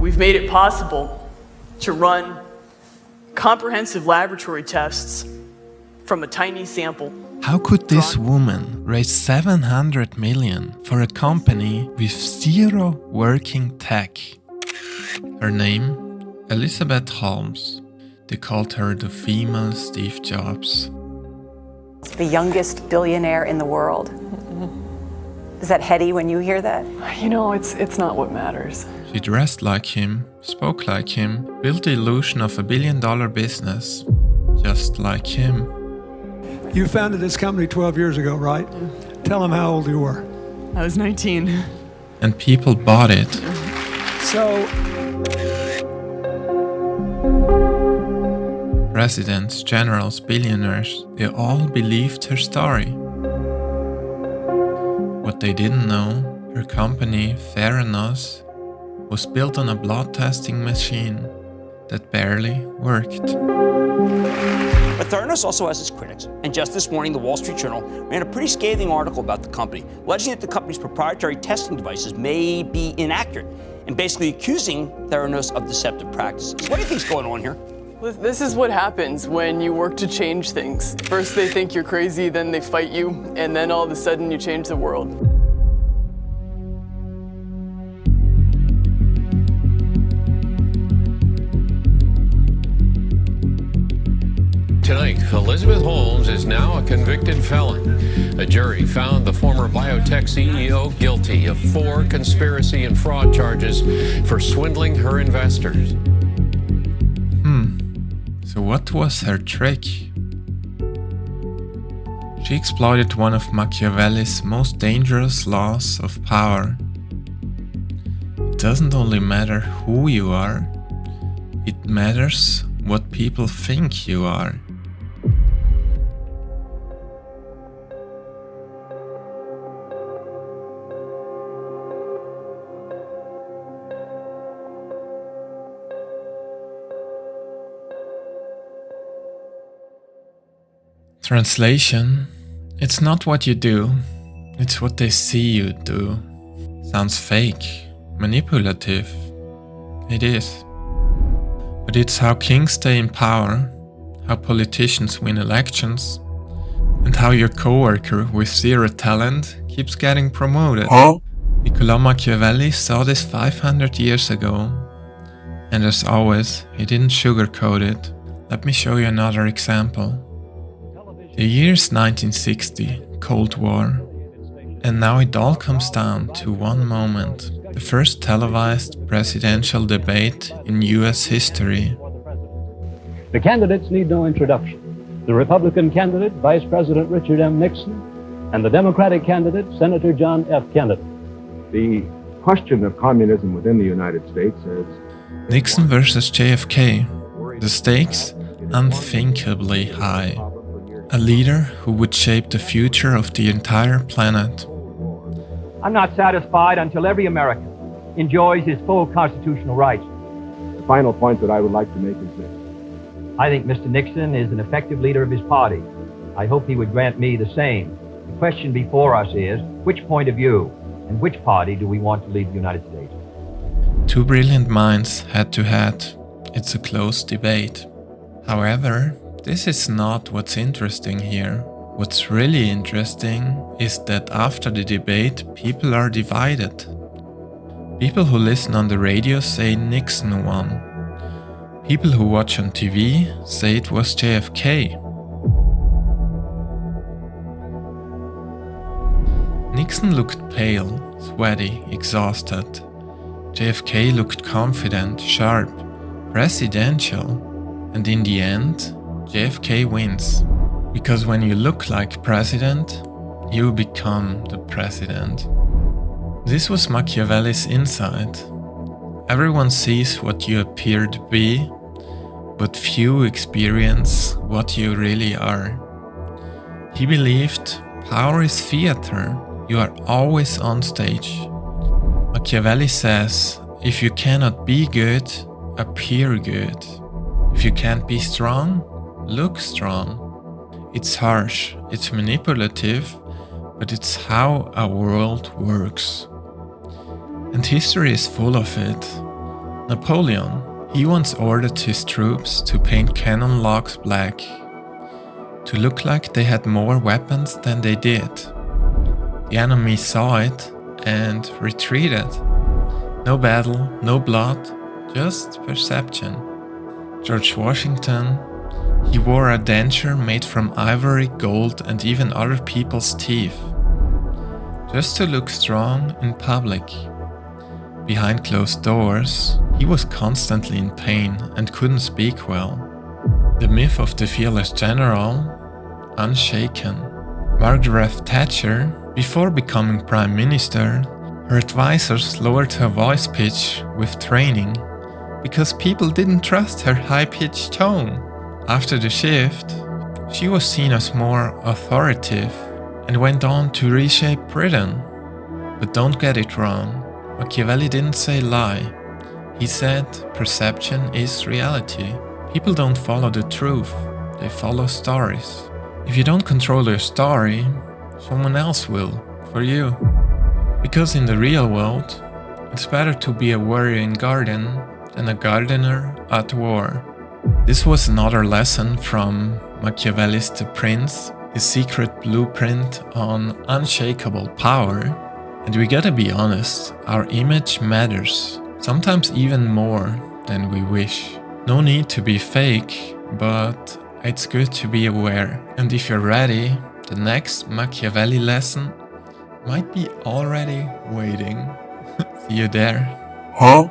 we've made it possible to run comprehensive laboratory tests from a tiny sample. How could this woman raise 700 million for a company with zero working tech? Her name? Elizabeth Holmes. They called her the female Steve Jobs. The youngest billionaire in the world. Is that heady when you hear that? You know, it's not what matters. She dressed like him, spoke like him, built the illusion of a billion-dollar business, just like him. You founded this company 12 years ago, right? Tell them how old you were. I was 19. And people bought it. So, Presidents, generals, billionaires, they all believed her story. What they didn't know, her company, Theranos, was built on a blood testing machine that barely worked. But Theranos also has its critics, and just this morning, the Wall Street Journal ran a pretty scathing article about the company, alleging that the company's proprietary testing devices may be inaccurate, and basically accusing Theranos of deceptive practices. What do you think's going on here? This is what happens when you work to change things. First they think you're crazy, then they fight you, and then all of a sudden you change the world. Tonight, Elizabeth Holmes is now a convicted felon. A jury found the former biotech CEO guilty of 4 conspiracy and fraud charges for swindling her investors. So what was her trick? She exploited one of Machiavelli's most dangerous laws of power. It doesn't only matter who you are, it matters what people think you are. Translation: it's not what you do, it's what they see you do. Sounds fake, manipulative. It is. But it's how kings stay in power, how politicians win elections, and how your coworker with zero talent keeps getting promoted. Niccolò Machiavelli saw this 500 years ago. And as always, he didn't sugarcoat it. Let me show you another example. The year's 1960, Cold War. And now it all comes down to one moment. The first televised presidential debate in US history. The candidates need no introduction. The Republican candidate, Vice President Richard M. Nixon, and the Democratic candidate, Senator John F. Kennedy. The question of communism within the United States is... Nixon versus JFK. The stakes? Unthinkably high. A leader who would shape the future of the entire planet. I'm not satisfied until every American enjoys his full constitutional rights. The final point that I would like to make is this. I think Mr. Nixon is an effective leader of his party. I hope he would grant me the same. The question before us is, which point of view and which party do we want to lead the United States? Two brilliant minds head to head. It's a close debate. However, this is not what's interesting here. What's really interesting is that after the debate, people are divided. People who listen on the radio say Nixon won. People who watch on TV say it was JFK. Nixon looked pale, sweaty, exhausted. JFK looked confident, sharp, presidential. And in the end, JFK wins. Because when you look like president, you become the president. This was Machiavelli's insight. Everyone sees what you appear to be, but few experience what you really are. He believed power is theater, you are always on stage. Machiavelli says, if you cannot be good, appear good. If you can't be strong, look strong. It's harsh, it's manipulative, but it's how our world works. And history is full of it. Napoleon, he once ordered his troops to paint cannon locks black, to look like they had more weapons than they did. The enemy saw it and retreated. No battle, no blood, just perception. George Washington, he wore a denture made from ivory, gold, and even other people's teeth, just to look strong in public. Behind closed doors, he was constantly in pain and couldn't speak well. The myth of the fearless general, unshaken. Margaret Thatcher, before becoming Prime Minister, her advisors lowered her voice pitch with training because people didn't trust her high-pitched tone. After the shift, she was seen as more authoritative and went on to reshape Britain. But don't get it wrong, Machiavelli didn't say lie. He said perception is reality. People don't follow the truth, they follow stories. If you don't control your story, someone else will, for you. Because in the real world, it's better to be a warrior in garden than a gardener at war. This was another lesson from Machiavelli's The Prince, his secret blueprint on unshakable power. And we gotta be honest, our image matters, sometimes even more than we wish. No need to be fake, but it's good to be aware. And if you're ready, the next Machiavelli lesson might be already waiting. See you there. Huh?